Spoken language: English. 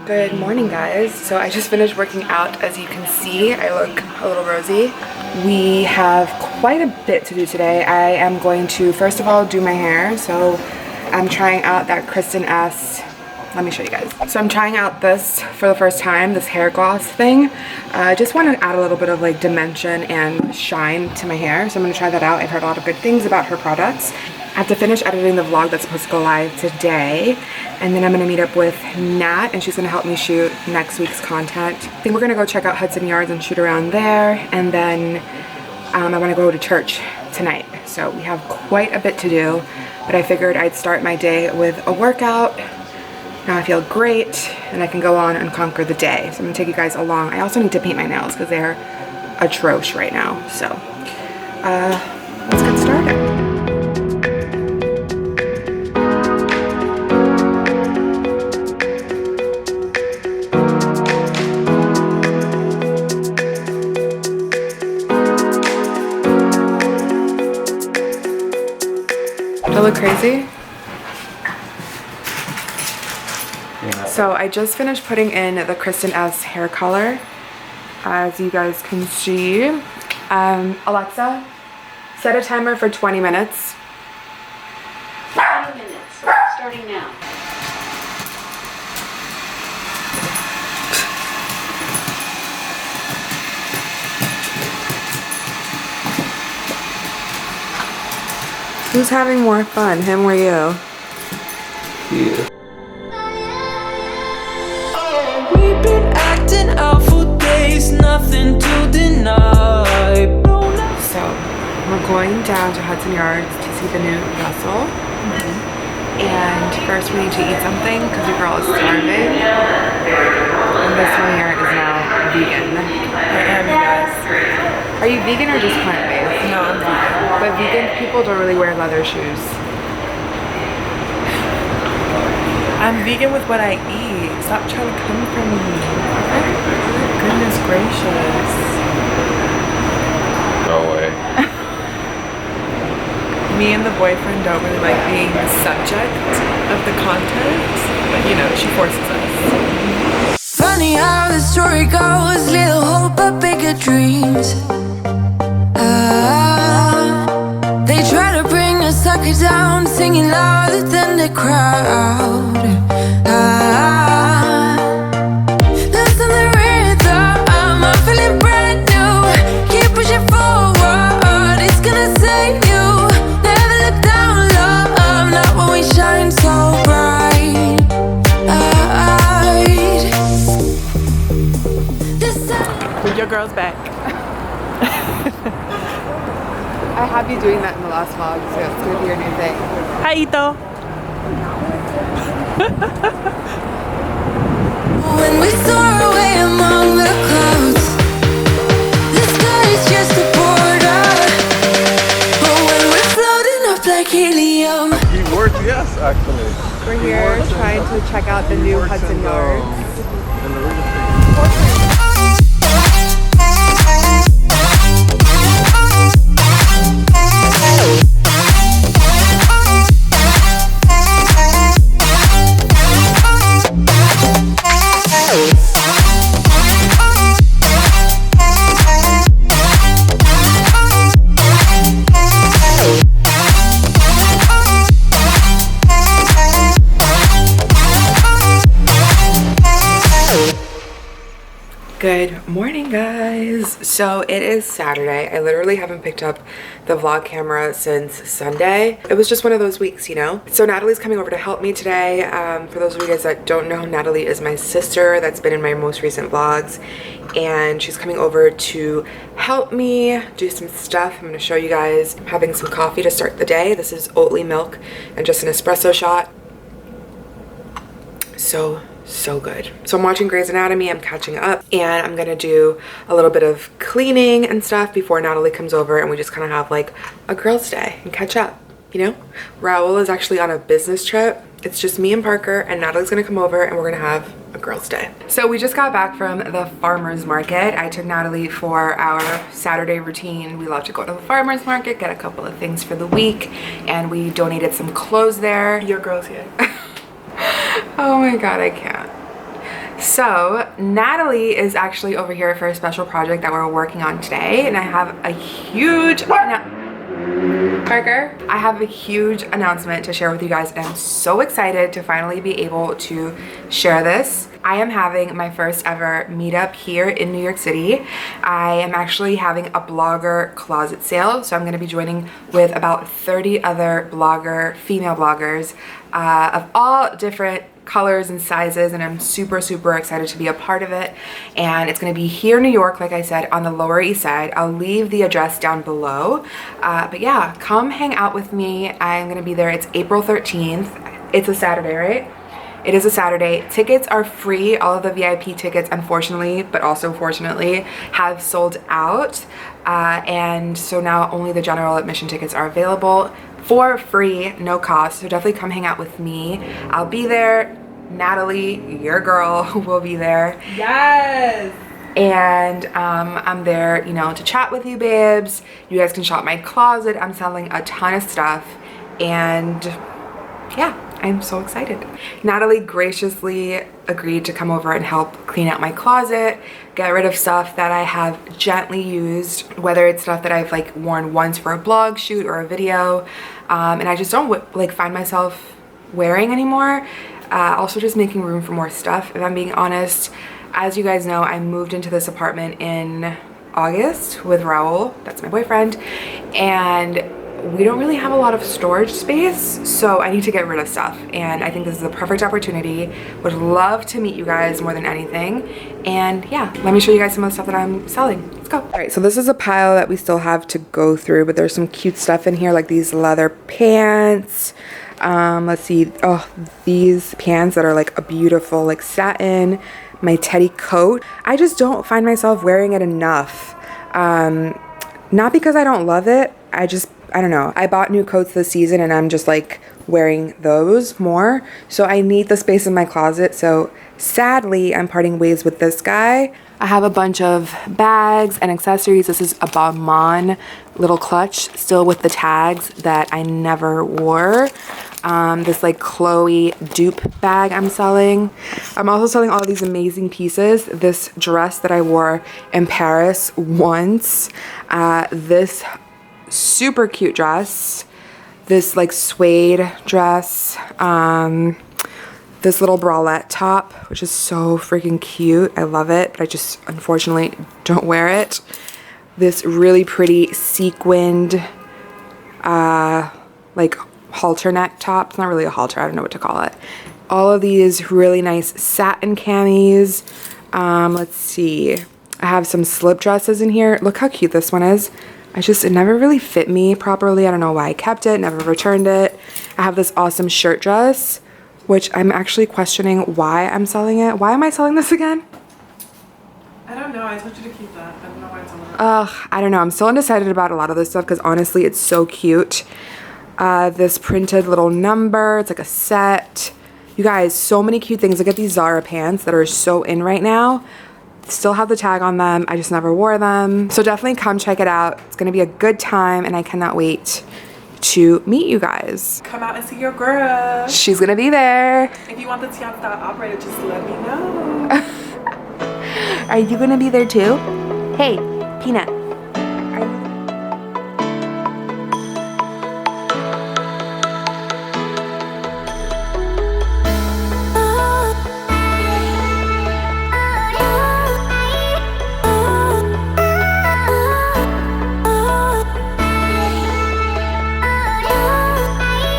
Good morning, guys. So I just finished working out. As you can see, I look a little rosy. We have quite a bit to do today. I am going to first of all do my hair. So I'm trying out that Kristin Ess. Let me show you guys. So I'm trying out this for the first time, this hair gloss thing. I just want to add a little bit of like dimension and shine to my hair. So I'm going to try that out. I've heard a lot of good things about her products. I have to finish editing the vlog that's supposed to go live today, and then I'm gonna meet up with Nat, and she's gonna help me shoot next week's content. I think we're gonna go check out Hudson Yards and shoot around there, and then I wanna go to church tonight. So we have quite a bit to do, but I figured I'd start my day with a workout. Now I feel great, and I can go on and conquer the day. So I'm gonna take you guys along. I also need to paint my nails because they're atrocious right now. So let's get started. Do I look crazy? Yeah. So I just finished putting in the Kristin Ess hair color, as you guys can see. Alexa, set a timer for 20 minutes. 20 minutes, starting now. Who's having more fun, him or you? Yeah. We've been acting out for days, nothing to deny. So, we're going down to Hudson Yards to see the new vessel. And first we need to eat something because the girl is starving. And this one here is now vegan. I am, you guys. Are you vegan or just plant-based? No, I'm vegan. But vegan people don't really wear leather shoes. I'm vegan with what I eat. Stop trying to come for me. Goodness gracious. No way. Me and the boyfriend don't really like being the subject of the content, but you know, she forces us. Funny how the story goes, little hope but bigger dreams. They try to bring a sucker down, singing louder than the crowd. Listen the rhythm, I'm feeling brand new. Keep pushing forward, it's gonna save you. Never look down, love, not when we shine so bright. Put your girls back. I have you doing that in the last vlog, so it's going to be your new thing. Hi, Ito. When we soar away among the clouds, the sky is just a border. But when we're floating up like helium, He works, yes, actually. We're here trying to check out the new Hudson Yards. In the real estate. Good morning, guys. So it is Saturday. I literally haven't picked up the vlog camera since Sunday. It was just one of those weeks, you know? So Natalie's coming over to help me today. For those of you guys that don't know, Natalie is my sister that's been in my most recent vlogs, and she's coming over to help me do some stuff. I'm gonna show you guys. I'm having some coffee to start the day. This is Oatly milk and just an espresso shot. So good. So I'm watching Grey's Anatomy, I'm catching up, and I'm gonna do a little bit of cleaning and stuff before Natalie comes over, and we just kind of have like a girls' day and catch up, you know? Raul is actually on a business trip. It's just me and Parker, and Natalie's gonna come over and we're gonna have a girls' day. So we just got back from the farmer's market. I took Natalie for our Saturday routine. We love to go to the farmer's market, get a couple of things for the week, and we donated some clothes there. Your girls here. Oh my god, I can't. So Natalie is actually over here for a special project that we're working on today, and I have a huge Parker, I have a huge announcement to share with you guys, and I'm so excited to finally be able to share this. I am having my first ever meetup here in New York City. I am actually having a blogger closet sale, so I'm going to be joining with about 30 other female bloggers of all different colors and sizes, and I'm super excited to be a part of it. And it's going to be here in New York, like I said, on the Lower East Side. I'll leave the address down below, but yeah, come hang out with me. I'm going to be there. It's April 13th. It's a Saturday, right? It is a Saturday. Tickets are free. All of the VIP tickets, unfortunately, but also fortunately, have sold out, and so now only the general admission tickets are available for free, no cost. So definitely come hang out with me. I'll be there. Natalie, your girl, will be there. Yes. And I'm there, you know, to chat with you babes. You guys can shop my closet. I'm selling a ton of stuff, and yeah, I'm so excited. Natalie graciously agreed to come over and help clean out my closet, get rid of stuff that I have gently used, whether it's stuff that I've like worn once for a blog shoot or a video, and I just don't like find myself wearing anymore. Also just making room for more stuff, if I'm being honest. As you guys know, I moved into this apartment in August with Raul, that's my boyfriend, and we don't really have a lot of storage space, so I need to get rid of stuff, and I think this is a perfect opportunity. Would love to meet you guys more than anything, and yeah, let me show you guys some of the stuff that I'm selling. Let's go. All right, so this is a pile that we still have to go through, but there's some cute stuff in here, like these leather pants. Let's see, oh, these pants that are like a beautiful like satin, my teddy coat. I just don't find myself wearing it enough. Not because I don't love it, I don't know. I bought new coats this season and I'm just like wearing those more. So I need the space in my closet. So sadly, I'm parting ways with this guy. I have a bunch of bags and accessories. This is a Balmain little clutch, still with the tags that I never wore. This like Chloe dupe bag I'm selling. I'm also selling all these amazing pieces. This dress that I wore in Paris once. This super cute dress, this like suede dress, this little bralette top, which is so freaking cute. I love it, but I just unfortunately don't wear it. This really pretty sequined like halter neck top. It's not really a halter, I don't know what to call it. All of these really nice satin camis. Let's see, I have some slip dresses in here. Look how cute this one is. It never really fit me properly. I don't know why I kept it, never returned it. I have this awesome shirt dress, which I'm actually questioning why I'm selling it. Why am I selling this again? I don't know. I told you to keep that. I don't know why it's on that. I don't know. I'm still undecided about a lot of this stuff because honestly, it's so cute. This printed little number. It's like a set. You guys, so many cute things. Look at these Zara pants that are so in right now. Still have the tag on them. I just never wore them. So definitely come check it out. It's gonna be a good time and I cannot wait to meet you guys. Come out and see your girl. She's gonna be there. If you want the Tiana style operator, just let me know. Are you gonna be there too? Hey, Peanut.